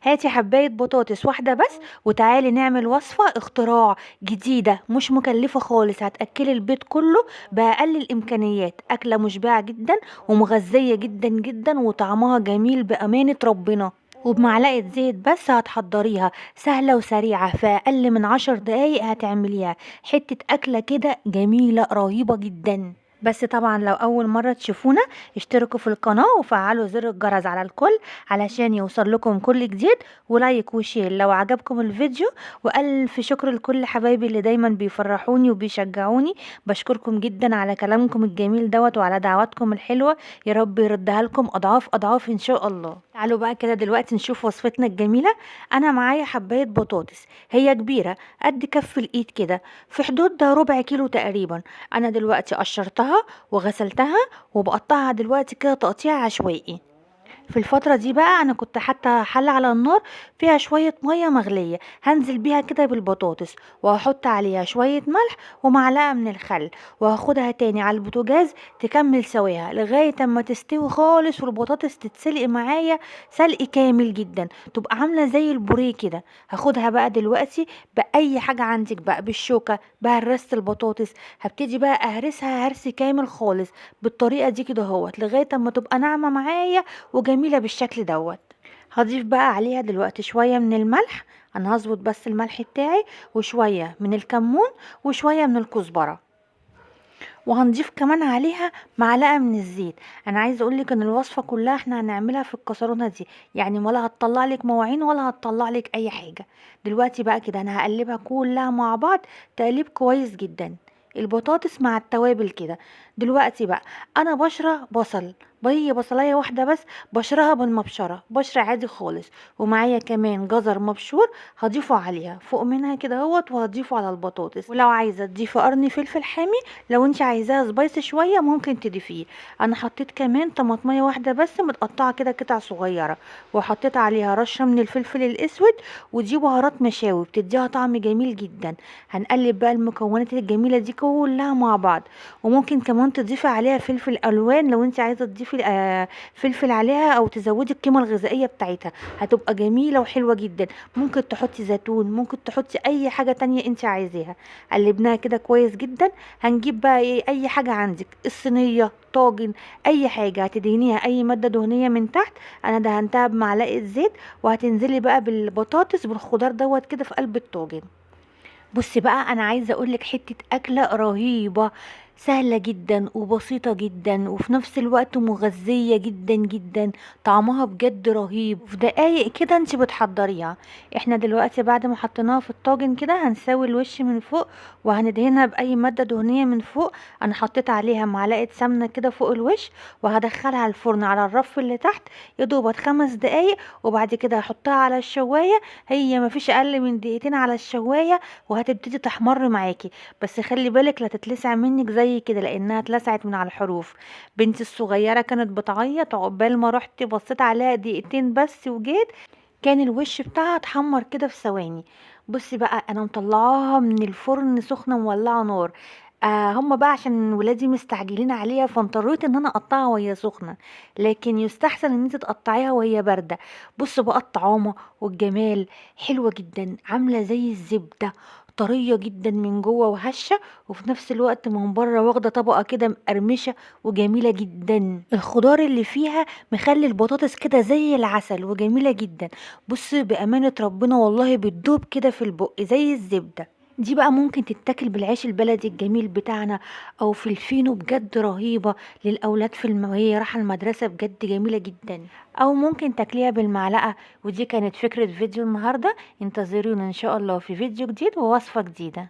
هاتي حباية بطاطس واحدة بس وتعالي نعمل وصفة اختراع جديدة مش مكلفة خالص، هتأكلي البيت كله بأقل الإمكانيات. أكلة مشبعة جدا ومغذية جدا جدا وطعمها جميل بأمانة ربنا. وبمعلقة زيت بس هتحضريها، سهلة وسريعة، في أقل من 10 دقايق هتعمليها. حتة أكلة كده جميلة رهيبة جدا. بس طبعا لو أول مرة تشوفونا اشتركوا في القناة وفعلوا زر الجرس على الكل علشان يوصل لكم كل جديد، ولايك وشير لو عجبكم الفيديو. وألف شكر لكل حبايبي اللي دايما بيفرحوني وبيشجعوني، بشكركم جدا على كلامكم الجميل دوت وعلى دعواتكم الحلوة. يا رب يردها لكم أضعاف أضعاف إن شاء الله. تعالوا بقى كده دلوقتي نشوف وصفتنا الجميلة. أنا معايا حباية بطاطس، هي كبيرة قد كف الإيد كده، في حدود ده ربع كيلو تقريبا. أنا دلوقتي قشرتها وغسلتها وبقطعها دلوقتي كده تقطيع عشوائي. في الفترة دي بقى انا كنت حاطه حلة على النار فيها شوية مية مغلية، هنزل بيها كده بالبطاطس وهحط عليها شوية ملح ومعلقة من الخل، وهاخدها تاني على البوتاجاز تكمل سواها لغاية اما تستوي خالص والبطاطس تتسلق معايا سلق كامل جدا، تبقى عاملة زي البوريه كده. هاخدها بقى دلوقتي بأي حاجة عندك بقى، بالشوكة بهرست البطاطس، هبتدي بقى اهرسها هرس كامل خالص بالطريقة دي كده اهوت لغاية اما تبقى ناعمة معايا وجميلة بالشكل دوت. هضيف بقى عليها دلوقتي شوية من الملح، انا هظبط بس الملح بتاعي، وشوية من الكمون وشوية من الكزبرة، وهنضيف كمان عليها معلقة من الزيت. انا عايزه اقولك ان الوصفة كلها احنا هنعملها في الكسرونة دي، يعني ولا هتطلع لك مواعين ولا هتطلع لك اي حاجة. دلوقتي بقى كده انا هقلبها كلها مع بعض تقليب كويس جدا، البطاطس مع التوابل كده. دلوقتي بقى انا بشرة بصل، هي بصلايه واحده بس، بشرها بالمبشره بشره عادي خالص، ومعايا كمان جزر مبشور هضيفه عليها فوق منها كده اهوت، وهضيفه على البطاطس. ولو عايزه تضيفي قرن فلفل حامي لو انت عايزاها سبايسي شويه ممكن تضيفيه. انا حطيت كمان طماطميه واحده بس متقطعه كده قطع صغيره، وحطيت عليها رشه من الفلفل الاسود، ودي بهارات مشاوي بتديها طعم جميل جدا. هنقلب بقى المكونات الجميله دي كلها مع بعض، وممكن كمان تضيفي عليها فلفل الوان لو انت عايزه تضيفي فلفل عليها او تزودي القيمه الغذائيه بتاعتها، هتبقى جميله وحلوه جدا. ممكن تحطي زيتون، ممكن تحطي اي حاجه تانية انت عايزاها. قلبناها كده كويس جدا. هنجيب بقى ايه، اي حاجه عندك، الصينيه، طاجن، اي حاجه هتدهنيها اي ماده دهنيه من تحت. انا دهنتها بمعلقه زيت، وهتنزلي بقى بالبطاطس بالخضار دوت كده في قلب الطاجن. بصي بقى انا عايزه اقولك حته اكله رهيبه، سهله جدا وبسيطه جدا وفي نفس الوقت مغذيه جدا جدا، طعمها بجد رهيب، في دقايق كده انت بتحضريها. احنا دلوقتي بعد ما حطيناها في الطاجن كده هنسوي الوش من فوق وهندهنها باي ماده دهنيه من فوق. انا حطيت عليها معلقه سمنه كده فوق الوش، وهدخلها الفرن على الرف اللي تحت يا دوبك 5 دقايق، وبعد كده هحطها على الشوايه. هي مفيش اقل من دقيقتين على الشوايه وهتبتدي تحمر معاكي. بس خلي بالك لا تتلسع منك زي كده لانها اتلسعت من على الحروف. بنتي الصغيره كانت بتعيط، عقبال ما رحت بصيت عليها دقيقتين بس وجيت كان الوش بتاعها اتحمر كده في ثواني. بصي بقى انا مطلعاها من الفرن سخنه مولعه نار. هم بقى عشان ولادي مستعجلين عليها فاضطريت ان انا اقطعها وهي سخنه، لكن يستحسن ان انت تقطعيها وهي بارده. بصوا بقى الطعامه والجمال، حلوه جدا عامله زي الزبده، طريه جدا من جوه وهشه، وفي نفس الوقت من بره واخده طبقه كده مقرمشه وجميله جدا. الخضار اللي فيها مخلي البطاطس كده زي العسل وجميله جدا. بص بامانه ربنا والله بتدوب كده في البق زي الزبده. دي بقى ممكن تتاكل بالعيش البلدي الجميل بتاعنا او في الفينو، بجد رهيبه للاولاد في وهي رايحه المدرسه، بجد جميله جدا. او ممكن تاكليها بالمعلقه. ودي كانت فكره فيديو النهارده، انتظرونا ان شاء الله في فيديو جديد ووصفه جديده.